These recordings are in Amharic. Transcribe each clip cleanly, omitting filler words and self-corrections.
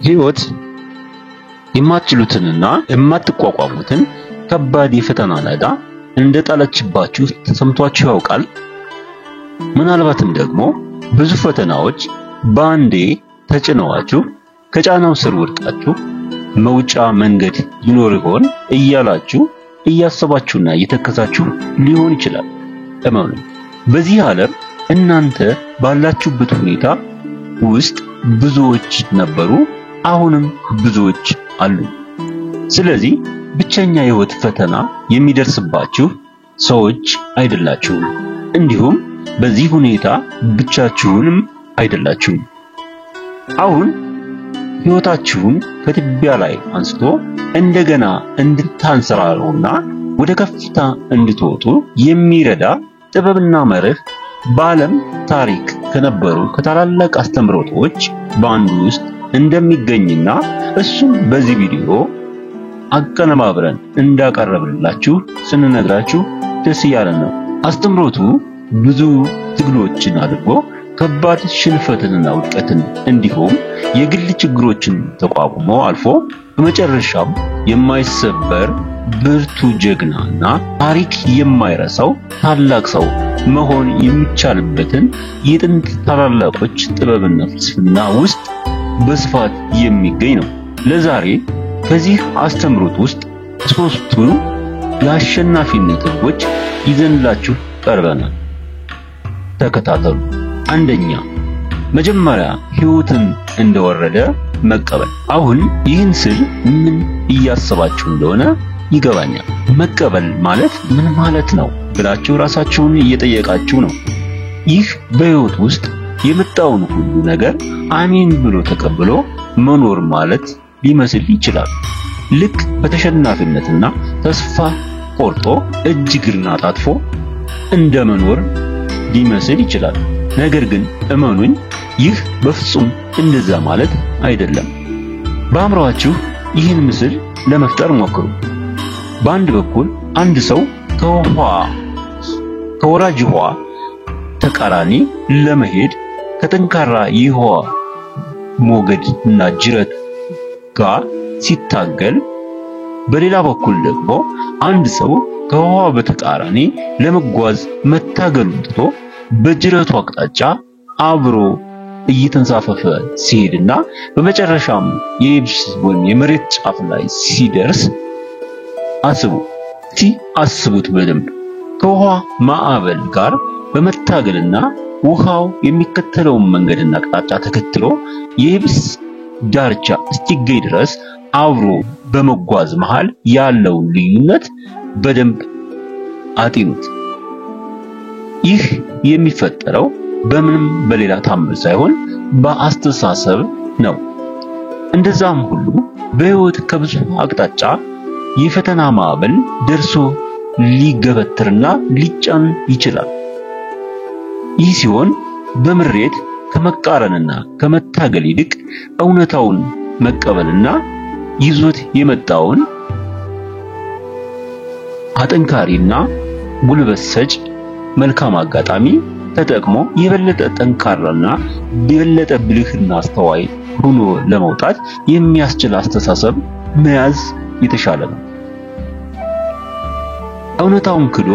ህይወት የማትችሉትንና የማትቋቋሙትን ከባድ የፈተና ናዳ እንደጣለችባችሁ ተሰምቷችሁ ያውቃል? ምናልባትም ደግሞ ብዙ ፈተናዎች በአንዴ ተጭነዋችሁ ከጫናው ስር ወድቃችሁ መውጫ መንገድ ይኖር ይሆን እያላችሁ እያሰባችሁና እየተከዛችሁ ሊሆን ይችላል። እመኑ፣ በዚህ ዓለም እናንተ ባላችሁበት ሁኔታ ውስጥ ብዙዎች ነበሩ፣ አሁንም ብዙዎች አሉ። ስለዚህ ብቸኛ የህይወት ፈተና የሚደርስባችሁ ሰዎች አይደላችሁም። እንዲሁም በዚህ ሁኔታ ብቻችሁንም አይደላችሁም። አሁን ህይወታችሁን ከትቢያ ላይ አንስቶ እንደገና እንድታንሰራሩና ወደ ከፍታ እንድትወጡ የሚረዳ ጥበብና መርህ በዓለም ታሪክ ከነበሩ ከታላላቅ አስተምሮቶች በአንዱ ውስጥ እንደሚገኝና እሱም በዚህ ቪዲዮ አቀነባብረን እንዳቀረብላችሁ ስንነግራችሁ ደስ ያለን ነው። አስተምሮቱ ብዙ ትግሎችን አድርጎ ከባድ ሽንፈትንና ውድቀትን እንዲሁም የግል ችግሮችን ተቋቁሞ አልፎ በመጨረሻም የማይሰበር ብርቱ ጀግናና ታሪክ የማይረሳው ታላቅ ሰው መሆን የሚቻልበትን የጥንት ታላላቆች ጥበብና ፍልስፍና ውስጥ በስፋት የሚገኝ ነው። ለዛሬ ከዚህ አስተምሮት ውስጥ ሶስቱን የአሸናፊነት ህጎች ይዘንላችሁ ቀርበናል። ተከታተሉ። አንደኛ፣ መጀመሪያ ህይወትን እንደወረደ መቀበል። አሁን ይህን ስል ምን እያሰባችሁ እንደሆነ ይገባኛል። መቀበል ማለት ምን ማለት ነው ብላችሁ ራሳችሁን እየጠየቃችሁ ነው። ይህ በህይወት ውስጥ የመጣውን ሁሉ ነገር አሜን ብሎ ተቀብሎ መኖር ማለት ሊመስል ይችላል። ልክ በተሸናፊነትና ተስፋ ቆርጦ እጅግርና ታጥፎ እንደመኖር ሊመስል ይችላል። ነገር ግን እመኑኝ፣ ይህ በፍጹም እንደዛ ማለት አይደለም። በአእምሮአችሁ ይህን ምስል ለመፍጠር ሞክሩ። በአንድ በኩል አንድ ሰው ከወራጅ ውሃ ተቃራኒ ለመሄድ ከጠንካራ የውሃ ሞገድ እና ጅረት ጋር ሲታገል፣ በሌላ በኩል ደግሞ አንድ ሰው ከውሃ በተቃራኒ ለመጓዝ መታገሉን ትቶ በጅረቱ አቅጣጫ አብሮ እየተንሳፈፈ ሲሄድና በመጨረሻም የየብስ ወይም የመሬት ጫፍ ላይ ሲደርስ አስቡት በደንብ ከውሃ ማዕበል ጋር በመታገልና ውሃው የሚከተለውን መንገድና አቅጣጫ ተከትሎ የየብስ ዳርቻ እስኪገኝ ድረስ አብሮ በመጓዝ መሃል ያለውን ልዩነት በደንብ አጢኑት። ይህ የሚፈጠረው በምንም በሌላ ታምር ሳይሆን በአስተሳሰብ ነው። እንደዛም ሁሉ በህይወት ከብዙ አቅጣጫ የፈተና ማዕበል ደርሶ ሊገበትርና ሊጫን ይችላል። ይህ ሲሆን በምሬት ከመቃረንና ከመታገል ይልቅ እውነታውን መቀበልና ይዞት የመጣውን አጠንካሪና ጉልበት ሰጭ መልካም አጋጣሚ ተጠቅሞ የበለጠ ጠንካራና የበለጠ ብልህና አስተዋይ ሆኖ ለመውጣት የሚያስችል አስተሳሰብ መያዝ የተሻለ ነው። እውነታውን ክዶ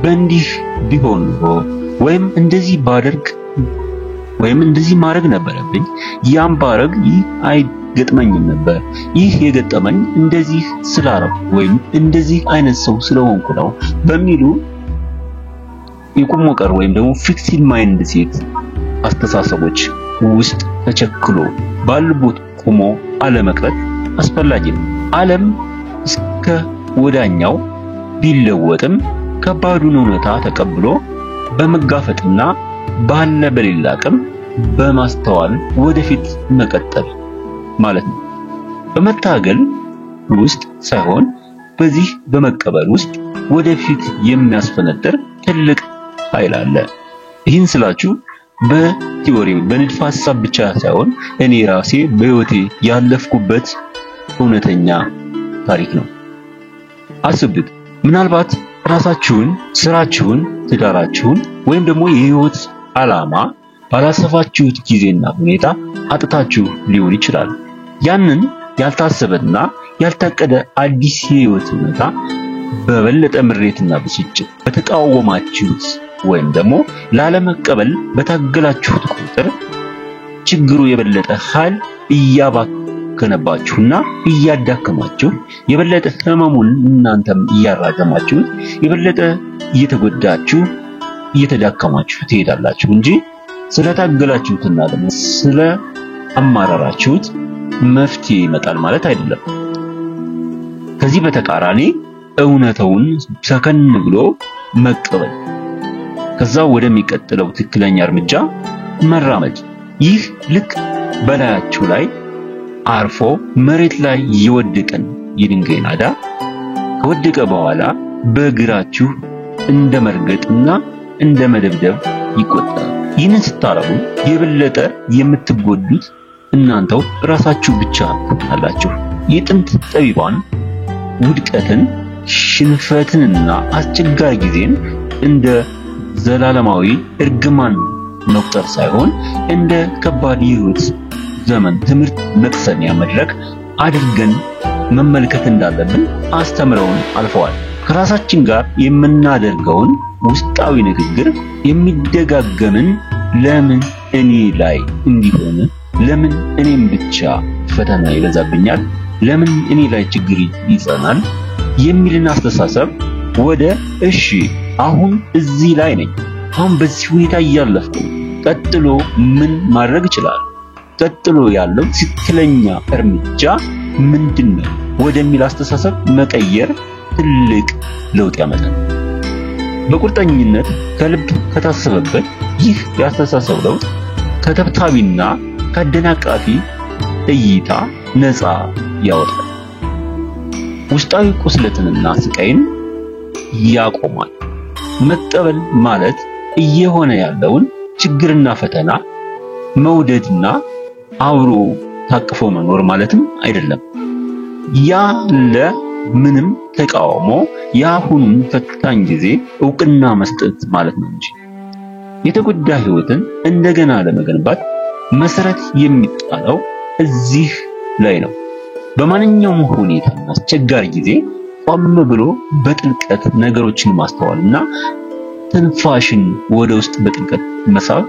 በእንዲህ ቢሆን ወይም እንደዚህ ባደርግ ወይም እንደዚህ ማድረግ ነበረብኝ፣ ያም ባረግ ይህ አይገጥመኝም ነበር፣ ይህ የገጠመኝ እንደዚህ ስላረኩ ወይም እንደዚህ አይነት ሰው ስለሆንኩ ነው በሚሉ የቁም ቀር ወይም ደግሞ ፊክስድ ማይንድ ሴት አስተሳሰቦች ውስጥ ተቸክሎ ባልቦት ቆሞ አለመቅረት አስፈላጊ ነው። ዓለም እስከ ወዳኛው ቢለወጥም ከባዱን እውነታ ተቀብሎ በመጋፈጥና ባለ በሌላ አቅም በማስተዋል ወደፊት መቀጠል ማለት ነው። በመታገል ውስጥ ሳይሆን በዚህ በመቀበል ውስጥ ወደፊት የሚያስፈነጥር ትልቅ ኃይል አለ። ይህን ስላችሁ በቲዮሪ በንድፈ ሐሳብ ብቻ ሳይሆን እኔ ራሴ በህይወቴ ያለፍኩበት እውነተኛ ታሪክ ነው። አስቡት፣ ምናልባት ራሳችሁን፣ ስራችሁን፣ ትዳራችሁን ወይም ደግሞ የህይወት ዓላማ ባላሰፋችሁት ጊዜና ሁኔታ አጥታችሁ ሊሆን ይችላል። ያንን ያልታሰበና ያልታቀደ አዲስ የህይወት ሁኔታ በበለጠ ምሬትና ብስጭት በተቃወማችሁት ወይም ደግሞ ላለመቀበል በታገላችሁት ቁጥር ችግሩ የበለጠ ኃይል እያባከነባችሁና እያዳከማችሁ የበለጠ ህመሙን እናንተም እያራዘማችሁት የበለጠ እየተጎዳችሁ እየተዳከማችሁ ትሄዳላችሁ እንጂ ስለታገላችሁትና ደግሞ ስለ አማራራችሁት መፍትሄ ይመጣል ማለት አይደለም። ከዚህ በተቃራኒ እውነታውን ሰከን ብሎ መቀበል ከዛ ወደሚቀጥለው ትክክለኛ እርምጃ መራመድ ይህ ልክ በላያችሁ ላይ አርፎ መሬት ላይ የወደቀን የድንጋይ ናዳ ከወደቀ በኋላ በእግራችሁ እንደ መርገጥና እንደ መደብደብ ይቆጠራል። ይህንን ስታረጉ የበለጠ የምትጎዱት እናንተው ራሳችሁ ብቻ ትሆናላችሁ። የጥንት ጠቢባን ውድቀትን፣ ሽንፈትንና አስቸጋሪ ጊዜን እንደ ዘላለማዊ እርግማን መቁጠር ሳይሆን እንደ ከባድ የህይወት ዘመን ትምህርት መቅሰሚያ መድረክ አድርገን መመልከት እንዳለብን አስተምረውን አልፈዋል። ከራሳችን ጋር የምናደርገውን ውስጣዊ ንግግር የሚደጋገምን ለምን እኔ ላይ እንዲሆን፣ ለምን እኔም ብቻ ፈተና ይበዛብኛል፣ ለምን እኔ ላይ ችግር ይጸናል የሚልን አስተሳሰብ ወደ እሺ አሁን እዚህ ላይ ነኝ፣ አሁን በዚህ ሁኔታ እያለፍኩ ቀጥሎ ምን ማድረግ ይችላል፣ ቀጥሎ ያለው ትክክለኛ እርምጃ ምንድነው ወደሚል አስተሳሰብ መቀየር ትልቅ ለውጥ ያመጣል። በቁርጠኝነት ከልብ ከታሰበበት ይህ ያስተሳሰብ ለውጥ ከተብታቢና ከአደናቃፊ እይታ ነፃ ያወጣል። ውስጣዊ ቁስለትንና ስቃይን ያቆማል። መቀበል ማለት እየሆነ ያለውን ችግርና ፈተና መውደድና አብሮ ታቅፎ መኖር ማለትም አይደለም። ያለ ምንም ተቃውሞ ያሁኑን ፈታኝ ጊዜ ዕውቅና መስጠት ማለት ነው እንጂ የተጎዳ ህይወትን እንደገና ለመገንባት መሰረት የሚጣለው እዚህ ላይ ነው። በማንኛውም ሁኔታና አስቸጋሪ ጊዜ ቆም ብሎ በጥልቀት ነገሮችን ማስተዋልና ትንፋሽን ወደ ውስጥ በጥልቀት መሳብ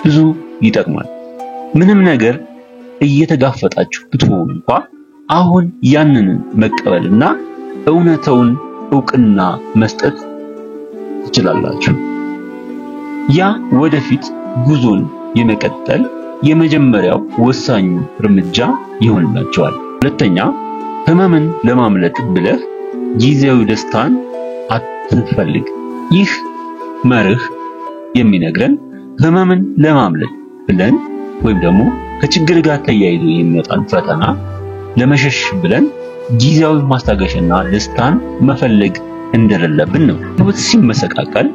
ብዙ ይጠቅማል። ምንም ነገር እየተጋፈጣችሁ ብትሆኑ እንኳን አሁን ያንን መቀበልና እውነታውን ዕውቅና መስጠት ትችላላችሁ። ያ ወደፊት ጉዞን የመቀጠል የመጀመሪያው ወሳኝ እርምጃ ይሆንላችኋል። ሁለተኛ፣ ህመምን ለማምለጥ ብለህ ጊዜያዊ ደስታን አትፈልግ። ይህ መርህ የሚነግረን ህመምን ለማምለጥ ብለን ወይም ደግሞ ከችግር ጋር ተያይዞ የሚመጣን ፈተና ለመሸሽ ብለን ጊዜያዊ ማስታገሻና ደስታን መፈለግ እንደሌለብን ነው። ህይወት ሲመሰቃቀል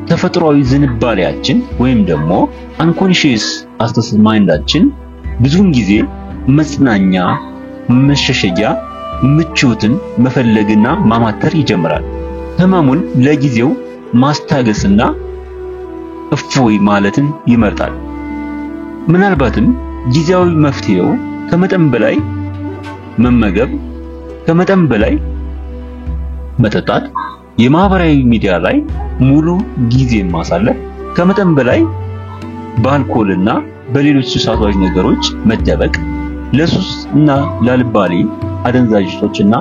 ተፈጥሯዊ ዝንባሌያችን ወይም ደግሞ አንኮንሺየስ አስተሳሰብ ማይንዳችን ብዙውን ጊዜ መጽናኛ፣ መሸሸጊያ፣ ምቾትን መፈለግና ማማተር ይጀምራል። ህመሙን ለጊዜው ማስታገስና እፎይ ማለትን ይመርጣል። ምናልባትም ጊዜያዊ መፍትሄው ከመጠን በላይ መመገብ፣ ከመጠን በላይ መጠጣት፣ የማህበራዊ ሚዲያ ላይ ሙሉ ጊዜ ማሳለፍ፣ ከመጠን በላይ በአልኮልና በሌሎች ሱሳዊ ነገሮች መደበቅ፣ ለሱስ እና ላልባሌ አደንዛዥ እጾችና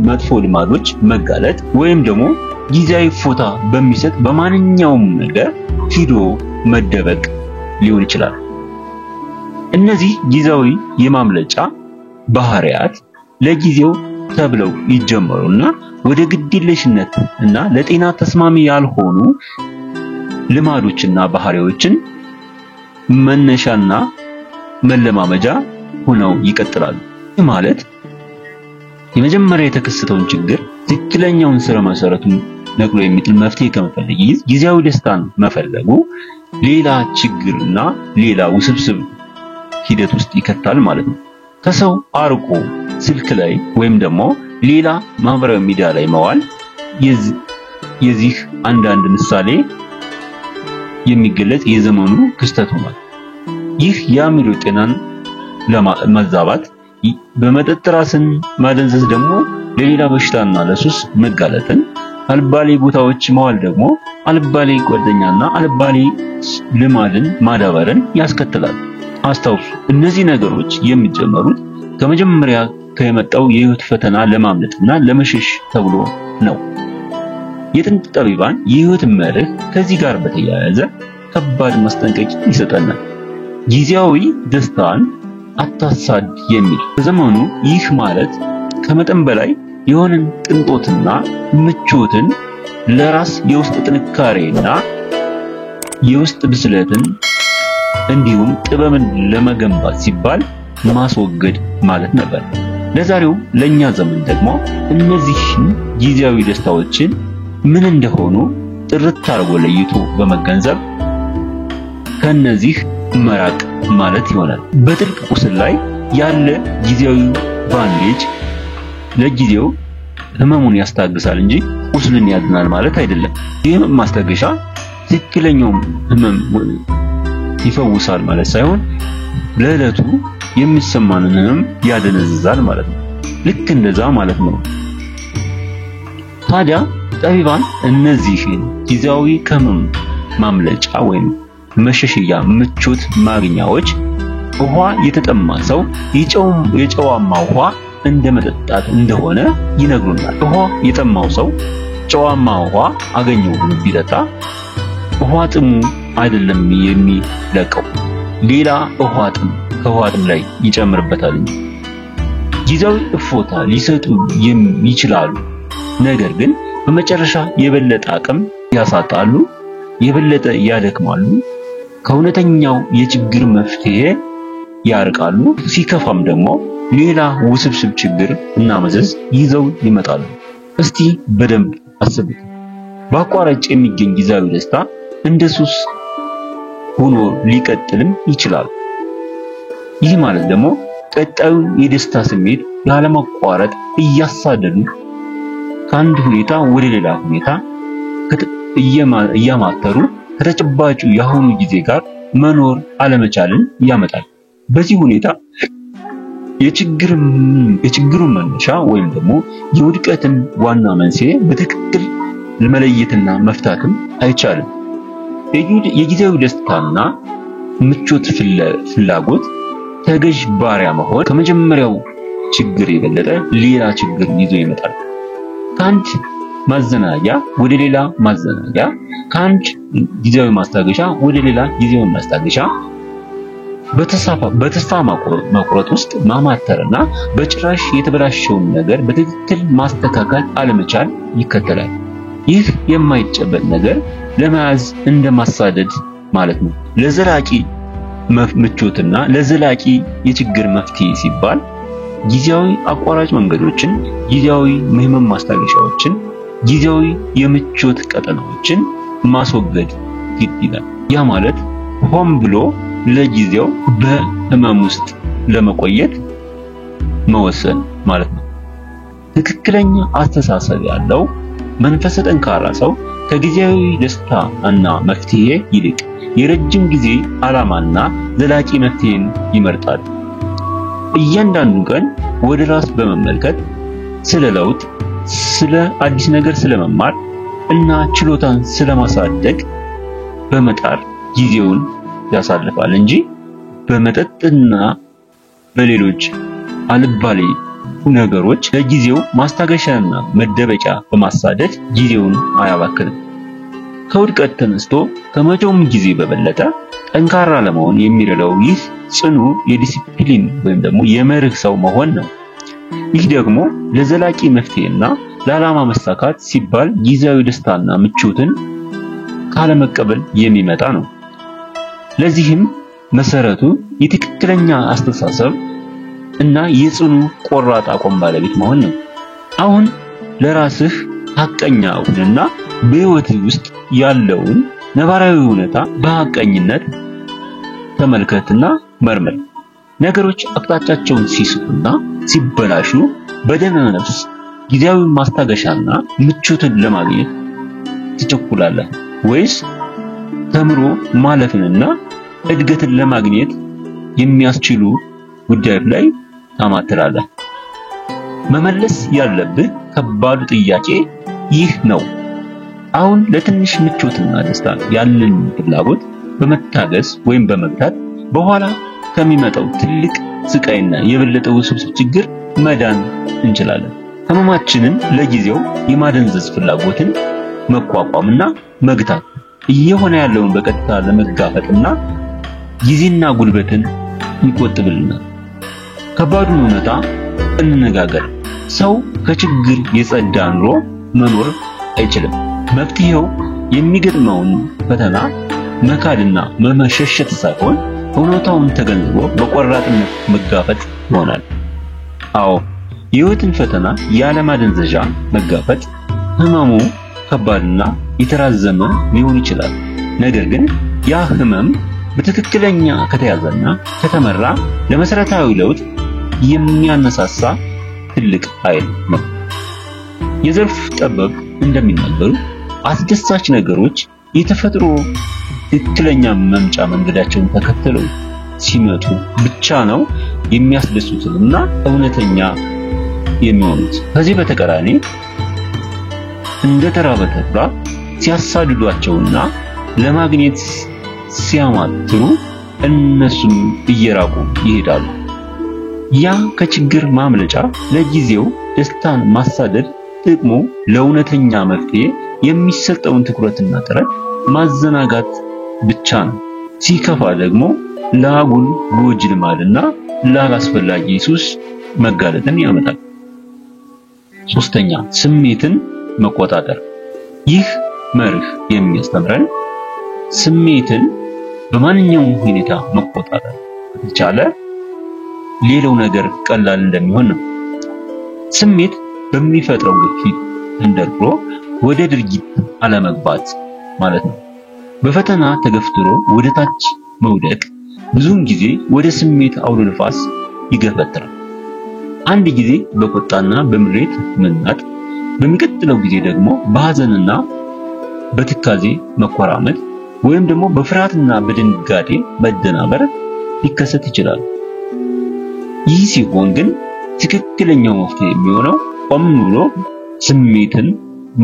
መጥፎ ልማዶች መጋለጥ ወይም ደግሞ ጊዜያዊ ፎታ በሚሰጥ በማንኛውም ነገር ሂዶ መደበቅ ሊሆን ይችላል። እነዚህ ጊዜያዊ የማምለጫ ባህሪያት ለጊዜው ተብለው ይጀመሩና ወደ ግድየለሽነት እና ለጤና ተስማሚ ያልሆኑ ልማዶችና ባህሪዎችን መነሻና መለማመጃ ሆነው ይቀጥላሉ። ይህ ማለት የመጀመሪያ የተከሰተውን ችግር ትክክለኛውን ስረ መሰረቱን ነቅሎ የሚጥል መፍትሄ ከመፈለግ ጊዜያዊ ደስታን መፈለጉ ሌላ ችግርና ሌላ ውስብስብ ሂደት ውስጥ ይከታል ማለት ነው። ከሰው አርቆ ስልክ ላይ ወይም ደግሞ ሌላ ማህበራዊ ሚዲያ ላይ መዋል የዚህ አንዳንድ ምሳሌ የሚገለጽ የዘመኑ ክስተት ሆኗል። ይህ የአእምሮ ጤናን ለማዛባት በመጠጥ ራስን ማደንዘዝ ደግሞ ለሌላ በሽታና ለሱስ መጋለጥን፣ አልባሌ ቦታዎች መዋል ደግሞ አልባሌ ጓደኛና አልባሌ ልማድን ማዳበርን ያስከትላል። አስታውሱ፣ እነዚህ ነገሮች የሚጀመሩት ከመጀመሪያ ከመጣው የህይወት ፈተና ለማምለጥና ለመሸሽ ተብሎ ነው። የጥንት ጠቢባን የህይወት መርህ ከዚህ ጋር በተያያዘ ከባድ ማስጠንቀቂያ ይሰጠናል። ጊዜያዊ ደስታን አታሳድ የሚል። በዘመኑ ይህ ማለት ከመጠን በላይ የሆነን ቅንጦትና ምቾትን ለራስ የውስጥ ጥንካሬና የውስጥ ብስለትን እንዲሁም ጥበብን ለመገንባት ሲባል ማስወገድ ማለት ነበር። ለዛሬው ለኛ ዘመን ደግሞ እነዚህ ጊዜያዊ ደስታዎችን ምን እንደሆኑ ጥርት አድርጎ ለይቶ በመገንዘብ ከነዚህ መራቅ ማለት ይሆናል። በጥልቅ ቁስል ላይ ያለ ጊዜያዊ ባንዴጅ ለጊዜው ህመሙን ያስታግሳል እንጂ ቁስልን ያድናል ማለት አይደለም። ይህም ማስታገሻ ትክክለኛው ህመም ይፈውሳል ማለት ሳይሆን ለዕለቱ የሚሰማንን ህመም ያደነዝዛል ማለት ነው። ልክ እንደዛ ማለት ነው። ታዲያ ጠቢባን እነዚህን ጊዜያዊ ከህመም ማምለጫ ወይም መሸሸያ ምቾት ማግኛዎች ውሃ የተጠማ ሰው የጨዋማ ውሃ እንደመጠጣት እንደሆነ ይነግሩናል። ውሃ የጠማው ሰው ጨዋማ ውሃ አገኘው ብሎ ቢጠጣ ውሃ ጥሙ አይደለም የሚለቀው፣ ሌላ ውሃ ጥም ከውሃ ጥም ላይ ይጨምርበታል። ጊዜያዊ እፎታ ሊሰጡ ይችላሉ፣ ነገር ግን በመጨረሻ የበለጠ አቅም ያሳጣሉ፣ የበለጠ ያደክማሉ፣ ከእውነተኛው የችግር መፍትሄ ያርቃሉ። ሲከፋም ደግሞ ሌላ ውስብስብ ችግር እና መዘዝ ይዘው ይመጣሉ። እስቲ በደንብ አስቡት። በአቋራጭ የሚገኝ ጊዜያዊ ደስታ እንደ ሱስ ሆኖ ሊቀጥልም ይችላል። ይህ ማለት ደግሞ ቀጣዩ የደስታ ስሜት ያለማቋረጥ እያሳደዱ ከአንድ ሁኔታ ወደ ሌላ ሁኔታ እያማተሩ ከተጨባጩ የአሁኑ ጊዜ ጋር መኖር አለመቻልን ያመጣል። በዚህ ሁኔታ የችግሩ መነሻ ወይም ደግሞ የውድቀትን ዋና መንስኤ በትክክል ለመለየትና መፍታትም አይቻልም። የጊዜያዊ ደስታና ምቾት ፍላጎት ተገዥ ባሪያ መሆን ከመጀመሪያው ችግር የበለጠ ሌላ ችግር ይዞ ይመጣል። ከአንድ ማዘናጃ ወደ ሌላ ማዘናጃ፣ ከአንድ ጊዜያዊ ማስታገሻ ወደ ሌላ ጊዜያዊ ማስታገሻ በተስፋ መቁረጥ ውስጥ ማማተርና በጭራሽ የተበላሸውን ነገር በትክክል ማስተካከል አለመቻል ይከተላል። ይህ የማይጨበጥ ነገር ለመያዝ እንደማሳደድ ማለት ነው። ለዘላቂ ምቾትና ለዘላቂ የችግር መፍትሄ ሲባል ጊዜያዊ አቋራጭ መንገዶችን፣ ጊዜያዊ ህመም ማስታገሻዎችን፣ ጊዜያዊ የምቾት ቀጠናዎችን ማስወገድ ይላል። ያ ማለት ሆን ብሎ ለጊዜው በህመም ውስጥ ለመቆየት መወሰን ማለት ነው። ትክክለኛ አስተሳሰብ ያለው መንፈሰ ጠንካራ ሰው ከጊዜያዊ ደስታ እና መፍትሄ ይልቅ የረጅም ጊዜ ዓላማና ዘላቂ መፍትሄን ይመርጣል። እያንዳንዱ ቀን ወደ ራስ በመመልከት ስለ ለውጥ፣ ስለ አዲስ ነገር ስለመማር እና ችሎታን ስለማሳደግ በመጣር ጊዜውን ያሳልፋል እንጂ በመጠጥና በሌሎች አልባሌ ነገሮች ለጊዜው ማስታገሻና መደበቂያ በማሳደድ ጊዜውን አያባክንም። ከውድቀት ተነስቶ ከመቼውም ጊዜ በበለጠ ጠንካራ ለመሆን የሚረዳው ይህ ጽኑ የዲሲፕሊን ወይም ደግሞ የመርህ ሰው መሆን ነው። ይህ ደግሞ ለዘላቂ መፍትሄና ለዓላማ መሳካት ሲባል ጊዜያዊ ደስታና ምቾትን ካለመቀበል የሚመጣ ነው። ለዚህም መሰረቱ የትክክለኛ አስተሳሰብ እና የጽኑ ቆራጥ አቋም ባለቤት መሆን ነው። አሁን ለራስህ ሐቀኛ ሁንና በህይወትህ ውስጥ ያለውን ነባራዊ ሁኔታ በሐቀኝነት ተመልከትና መርምር። ነገሮች አቅጣጫቸውን ሲስቱና ሲበላሹ በደመ ነፍስ ጊዜያዊ ማስታገሻና ምቾትን ለማግኘት ትቸኩላለህ ወይስ ተምሮ ማለፍንና እድገትን ለማግኘት የሚያስችሉ ጉዳዮች ላይ ታማትላለህ። መመለስ ያለብህ ከባዱ ጥያቄ ይህ ነው። አሁን ለትንሽ ምቾትና ደስታ ያለን ፍላጎት በመታገስ ወይም በመግታት በኋላ ከሚመጣው ትልቅ ስቃይና የበለጠ ውስብስብ ችግር መዳን እንችላለን። ህመማችንን ለጊዜው የማደንዘዝ ፍላጎትን መቋቋምና መግታት እየሆነ ያለውን በቀጥታ ለመጋፈጥና ጊዜና ጉልበትን ይቆጥብልናል። ከባዱን እውነታ እንነጋገር። ሰው ከችግር የጸዳ ኑሮ መኖር አይችልም። መፍትሄው የሚገጥመውን ፈተና መካድና መሸሸት ሳይሆን እውነታውን ተገንዝቦ በቆራጥነት መጋፈጥ ይሆናል። አዎ የህይወትን ፈተና ያለማደንዘዣ መጋፈጥ ህመሙ ከባድና የተራዘመ ሊሆን ይችላል። ነገር ግን ያ ህመም በትክክለኛ ከተያዘና ከተመራ ለመሰረታዊ ለውጥ የሚያነሳሳ ትልቅ ኃይል ነው። የዘርፍ ጠበብ እንደሚናገሩ አስደሳች ነገሮች የተፈጥሮ ትክክለኛ መምጫ መንገዳቸውን ተከትለው ሲመጡ ብቻ ነው የሚያስደስቱትና እውነተኛ የሚሆኑት። ከዚህ በተቃራኒ እንደ ተራበ ተኩላ ሲያሳድዷቸውና ለማግኘት ሲያማትሩ እነሱም እየራቁ ይሄዳሉ። ያ ከችግር ማምለጫ ለጊዜው ደስታን ማሳደድ ጥቅሙ ለእውነተኛ መፍትሄ የሚሰጠውን ትኩረትና ጥረት ማዘናጋት ብቻ ነው። ሲከፋ ደግሞ ለአጉል ጎጂ ልማድና ላላስፈላጊ ሱስ መጋለጥን ያመጣል። ሶስተኛ ስሜትን መቆጣጠር። ይህ መርህ የሚያስተምረን ስሜትን በማንኛውም ሁኔታ መቆጣጠር ከተቻለ ሌላው ነገር ቀላል እንደሚሆን ነው። ስሜት በሚፈጥረው ግፊት ተንደርድሮ ወደ ድርጊት አለመግባት ማለት ነው። በፈተና ተገፍትሮ ወደ ታች መውደቅ ብዙውን ጊዜ ወደ ስሜት አውሎ ነፋስ ይገፈትራል። አንድ ጊዜ በቁጣና በምሬት መናጥ፣ በሚቀጥለው ጊዜ ደግሞ በሐዘንና በትካዜ መቆራመጥ ወይም ደግሞ በፍርሃትና በድንጋጤ መደናበር ሊከሰት ይችላል። ይህ ሲሆን ግን ትክክለኛው መፍትሄ የሚሆነው ቆም ብሎ ስሜትን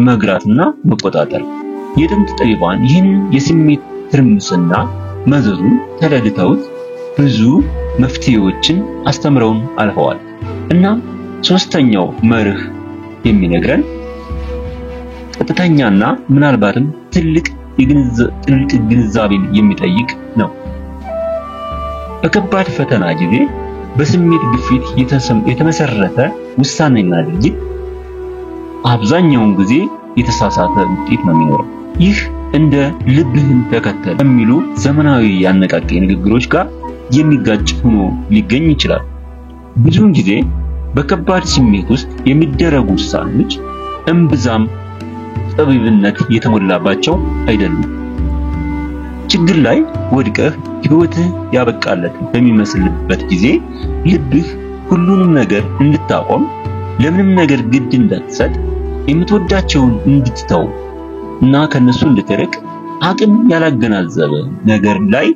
መግራትና መቆጣጠር። የጥንት ጠቢባን ይህን የስሜት ትርምስና መዘዙን ተረድተውት ብዙ መፍትሄዎችን አስተምረውን አልፈዋል። እና ሶስተኛው መርህ የሚነግረን ቀጥተኛና ምናልባትም ጥልቅ ግንዛቤን የሚጠይቅ ነው። በከባድ ፈተና ጊዜ በስሜት ግፊት የተመሰረተ ውሳኔና ድርጊት አብዛኛውን ጊዜ የተሳሳተ ውጤት ነው የሚኖረው። ይህ እንደ ልብህን ተከተል ከሚሉ ዘመናዊ ያነቃቂ ንግግሮች ጋር የሚጋጭ ሆኖ ሊገኝ ይችላል። ብዙውን ጊዜ በከባድ ስሜት ውስጥ የሚደረጉ ውሳኔዎች እምብዛም ጠቢብነት የተሞላባቸው አይደሉም። ችግር ላይ ወድቀህ ህይወትህ ያበቃለት በሚመስልበት ጊዜ ልብህ ሁሉንም ነገር እንድታቆም፣ ለምንም ነገር ግድ እንዳትሰጥ፣ የምትወዳቸውን እንድትተው እና ከነሱ እንድትርቅ፣ አቅም ያላገናዘበ ነገር ላይ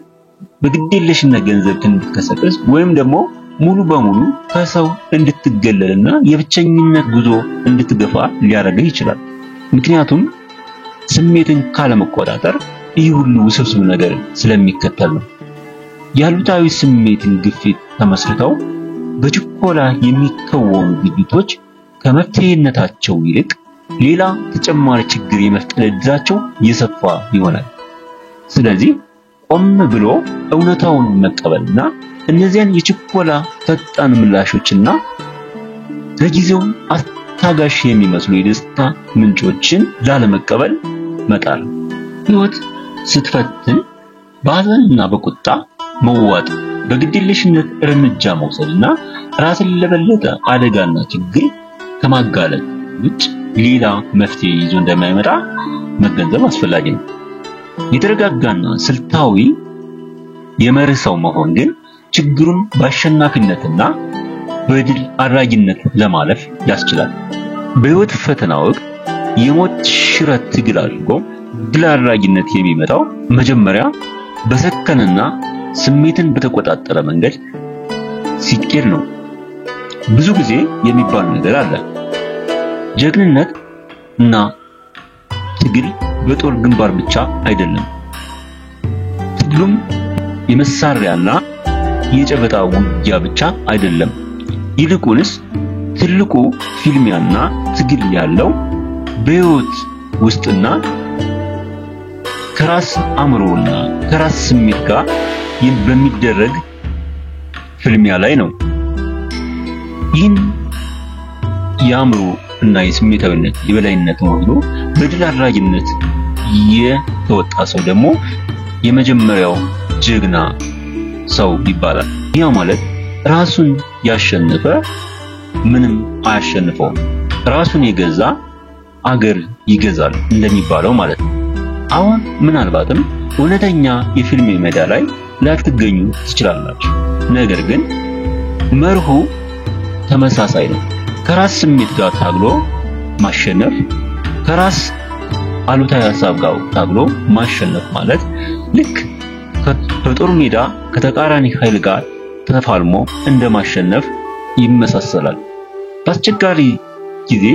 በግዴለሽነት ገንዘብ እንድትከሰከስ ወይም ደግሞ ሙሉ በሙሉ ከሰው እንድትገለልና የብቸኝነት ጉዞ እንድትገፋ ሊያደርግህ ይችላል። ምክንያቱም ስሜትን ካለመቆጣጠር ይህ ሁሉ ውስብስብ ነገር ስለሚከተል ነው። ያሉታዊ ስሜትን ግፊት ተመስርተው በችኮላ የሚከወኑ ድርጊቶች ከመፍትሄነታቸው ይልቅ ሌላ ተጨማሪ ችግር የመፍጠር ዕድላቸው የሰፋ ይሆናል። ስለዚህ ቆም ብሎ እውነታውን መቀበልና እነዚያን የችኮላ ፈጣን ምላሾችና ለጊዜው አታጋሽ የሚመስሉ የደስታ ምንጮችን ላለመቀበል መጣር። ህይወት ስትፈትን በሐዘንና በቁጣ መዋጥ፣ በግዴለሽነት እርምጃ መውሰድና ራስን ለበለጠ አደጋና ችግር ከማጋለጥ ውጭ ሌላ መፍትሄ ይዞ እንደማይመጣ መገንዘብ አስፈላጊ ነው። የተረጋጋና ስልታዊ የመርህ ሰው መሆን ግን ችግሩን በአሸናፊነትና በድል አድራጊነት ለማለፍ ያስችላል። በህይወት ፈተና ወቅት የሞት ሽረት ትግል አድርጎ ድል አድራጊነት የሚመጣው መጀመሪያ በሰከነና ስሜትን በተቆጣጠረ መንገድ ሲኬድ ነው። ብዙ ጊዜ የሚባል ነገር አለ። ጀግንነት እና ትግል በጦር ግንባር ብቻ አይደለም። ትግሉም የመሳሪያና የጨበጣ ውጊያ ብቻ አይደለም። ይልቁንስ ትልቁ ፊልሚያና ትግል ያለው በህይወት ውስጥና ከራስ አእምሮና ከራስ ስሜት ጋር በሚደረግ ፍልሚያ ላይ ነው። ይህን የአእምሮ እና የስሜታዊነት የበላይነት ወስዶ በድል አድራጊነት የተወጣ ሰው ደግሞ የመጀመሪያው ጀግና ሰው ይባላል። ያ ማለት ራሱን ያሸነፈ ምንም አያሸንፈውም፣ ራሱን የገዛ አገር ይገዛል እንደሚባለው ማለት ነው። አሁን ምናልባትም እውነተኛ የፊልም ሜዳ ላይ ላትገኙ ትችላላችሁ። ነገር ግን መርሁ ተመሳሳይ ነው። ከራስ ስሜት ጋር ታግሎ ማሸነፍ፣ ከራስ አሉታዊ ሐሳብ ጋር ታግሎ ማሸነፍ ማለት ልክ በጦር ሜዳ ከተቃራኒ ኃይል ጋር ተፋልሞ እንደማሸነፍ ይመሳሰላል። በአስቸጋሪ ጊዜ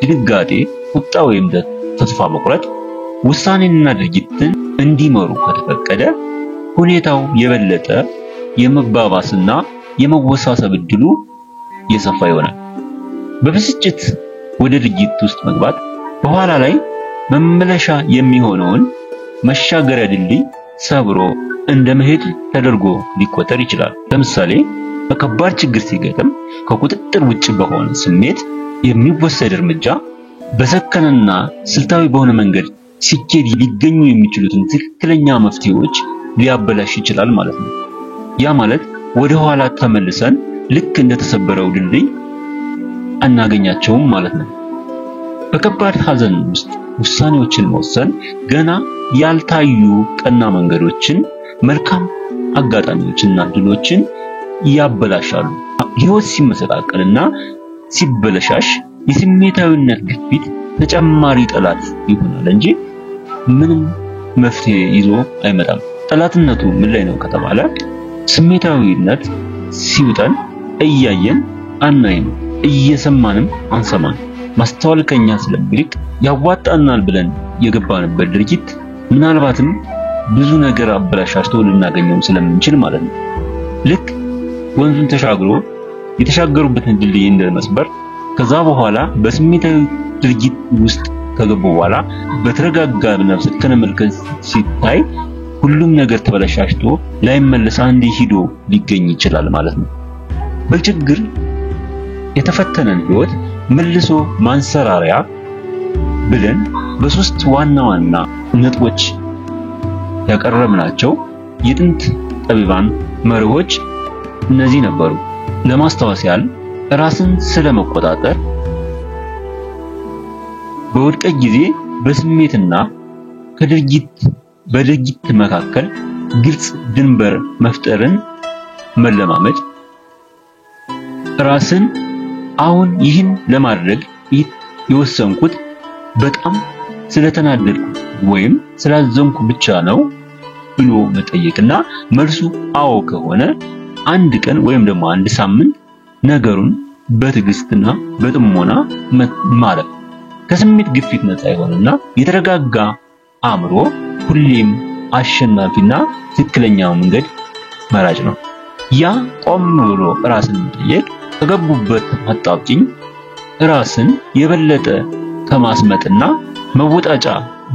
ድንጋጤ፣ ቁጣ ወይም ተስፋ መቁረጥ ውሳኔና ድርጊትን እንዲመሩ ከተፈቀደ ሁኔታው የበለጠ የመባባስና የመወሳሰብ እድሉ የሰፋ ይሆናል። በብስጭት ወደ ድርጊት ውስጥ መግባት በኋላ ላይ መመለሻ የሚሆነውን መሻገሪያ ድልድይ ሰብሮ እንደመሄድ ተደርጎ ሊቆጠር ይችላል። ለምሳሌ በከባድ ችግር ሲገጥም ከቁጥጥር ውጭ በሆነ ስሜት የሚወሰድ እርምጃ በሰከነና ስልታዊ በሆነ መንገድ ሲኬድ ሊገኙ የሚችሉትን ትክክለኛ መፍትሄዎች ሊያበላሽ ይችላል ማለት ነው። ያ ማለት ወደ ኋላ ተመልሰን ልክ እንደተሰበረው ድልድይ አናገኛቸውም ማለት ነው። በከባድ ሐዘን ውስጥ ውሳኔዎችን መወሰን ገና ያልታዩ ቀና መንገዶችን፣ መልካም አጋጣሚዎችና ድሎችን ያበላሻሉ። ህይወት ሲመሰቃቀልና ሲበለሻሽ የስሜታዊነት ግፊት ተጨማሪ ጠላት ይሆናል እንጂ ምንም መፍትሄ ይዞ አይመጣም። ጠላትነቱ ምን ላይ ነው ከተባለ ስሜታዊነት ሲውጠን እያየን አናይም፣ እየሰማንም አንሰማን። ማስተዋል ከኛ ስለሚልቅ ያዋጣናል ብለን የገባንበት ድርጊት ምናልባትም ብዙ ነገር አበላሽቶ ልናገኘው ስለምንችል ማለት ነው። ልክ ወንዙን ተሻግሮ የተሻገሩበትን ድልድይ እንደመስበር ከዛ በኋላ በስሜታዊ ድርጊት ውስጥ ከገቡ በኋላ በተረጋጋ ነፍስ ከነመልከት ሲታይ ሁሉም ነገር ተበላሽቶ ላይመለስ አንዴ ሂዶ ሊገኝ ይችላል ማለት ነው። በችግር የተፈተነን ህይወት መልሶ ማንሰራሪያ ብለን በሶስት ዋና ዋና ነጥቦች ያቀረብናቸው የጥንት ጠቢባን መርሆች እነዚህ ነበሩ። ለማስታወስ ያህል ራስን ስለመቆጣጠር፣ በውድቀት ጊዜ በስሜትና በድርጊት መካከል ግልጽ ድንበር መፍጠርን መለማመድ፣ ራስን አሁን ይህን ለማድረግ የወሰንኩት በጣም ስለተናደድኩ ወይም ስላዘንኩ ብቻ ነው ብሎ መጠየቅና መልሱ አዎ ከሆነ አንድ ቀን ወይም ደግሞ አንድ ሳምንት ነገሩን በትዕግስትና በጥሞና ማለፍ። ከስሜት ግፊት ነፃ ይሆንና የተረጋጋ አእምሮ ሁሌም አሸናፊና ትክክለኛው መንገድ መራጭ ነው። ያ ቆም ብሎ ራስን መጠየቅ ከገቡበት አጣብቂኝ ራስን የበለጠ ከማስመጥና መወጣጫ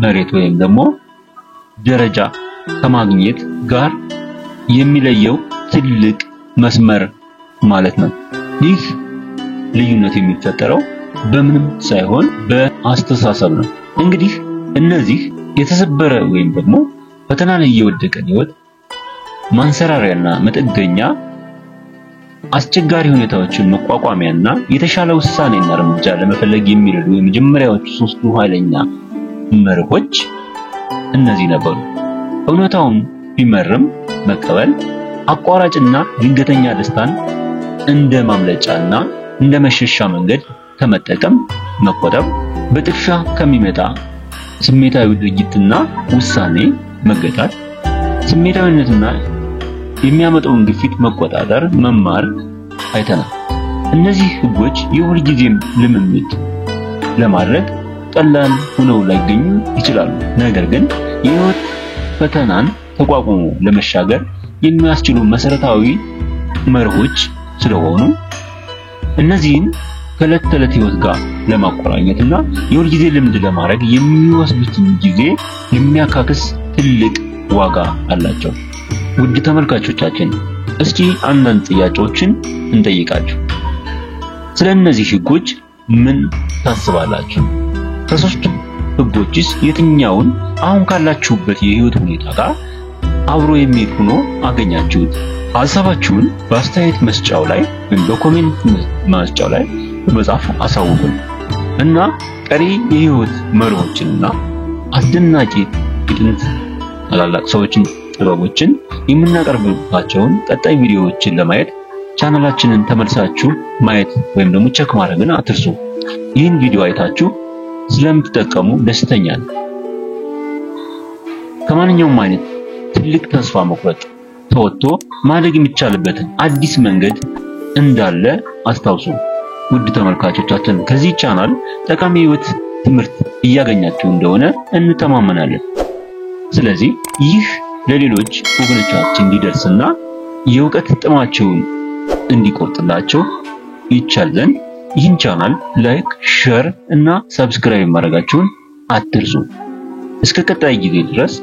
መሬት ወይም ደግሞ ደረጃ ከማግኘት ጋር የሚለየው ትልቅ መስመር ማለት ነው። ይህ ልዩነት የሚፈጠረው በምንም ሳይሆን በአስተሳሰብ ነው። እንግዲህ እነዚህ የተሰበረ ወይም ደግሞ ፈተና ላይ የወደቀ ህይወት ማንሰራሪያና መጠገኛ፣ አስቸጋሪ ሁኔታዎችን መቋቋሚያና የተሻለ ውሳኔና እርምጃ ለመፈለግ የሚረዱ የመጀመሪያዎቹ ሶስቱ ኃይለኛ መርሆች እነዚህ ነበሩ። እውነታውን ቢመርም መቀበል፣ አቋራጭና ድንገተኛ ደስታን እንደ ማምለጫና እንደ መሸሻ መንገድ ከመጠቀም መቆጠብ፣ በጥድፊያ ከሚመጣ ስሜታዊ ድርጊትና ውሳኔ መገታት፣ ስሜታዊነትና የሚያመጣውን ግፊት መቆጣጠር መማር አይተናል። እነዚህ ህጎች የሁል ጊዜም ልምምድ ለማድረግ ቀላል ሆነው ላይገኙ ይችላሉ። ነገር ግን የህይወት ፈተናን ተቋቁሞ ለመሻገር የሚያስችሉ መሰረታዊ መርሆች ስለሆኑ እነዚህን ከዕለት ተዕለት ህይወት ጋር ለማቆራኘትና የሁል ጊዜ ልምድ ለማድረግ የሚወስዱትን ጊዜ የሚያካክስ ትልቅ ዋጋ አላቸው። ውድ ተመልካቾቻችን እስኪ አንዳንድ ጥያቄዎችን እንጠይቃችሁ። ስለ እነዚህ ህጎች ምን ታስባላችሁ? ከሶስቱ ህጎችስ የትኛውን አሁን ካላችሁበት የህይወት ሁኔታ ጋር አብሮ የሚሄድ ሆኖ አገኛችሁት? ሐሳባችሁን በአስተያየት መስጫው ላይ ወይም በኮሜንት መስጫው ላይ በመጻፍ አሳውቁን እና ቀሪ የህይወት መርሆችንና አስደናቂ የጥንት ታላላቅ ሰዎችን ጥበቦችን የምናቀርብባቸውን ቀጣይ ቪዲዮዎችን ለማየት ቻናላችንን ተመልሳችሁ ማየት ወይም ደግሞ ቼክ ማድረግን አትርሱ። ይህን ቪዲዮ አይታችሁ ስለምትጠቀሙ ደስተኛ ነን። ከማንኛውም አይነት ትልቅ ተስፋ መቁረጥ ተወጥቶ ማደግ የሚቻልበትን አዲስ መንገድ እንዳለ አስታውሱ። ውድ ተመልካቾቻችን ከዚህ ቻናል ጠቃሚ ህይወት ትምህርት እያገኛችሁ እንደሆነ እንተማመናለን። ስለዚህ ይህ ለሌሎች ወገኖቻችን እንዲደርስና የእውቀት ጥማቸውን እንዲቆርጥላቸው ይቻል ዘንድ ይህን ቻናል ላይክ፣ ሼር እና ሰብስክራይብ ማድረጋችሁን አትርሱ። እስከ ቀጣይ ጊዜ ድረስ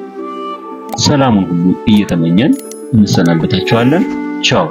ሰላሙን ሁሉ እየተመኘን እንሰናበታችኋለን። ቻው።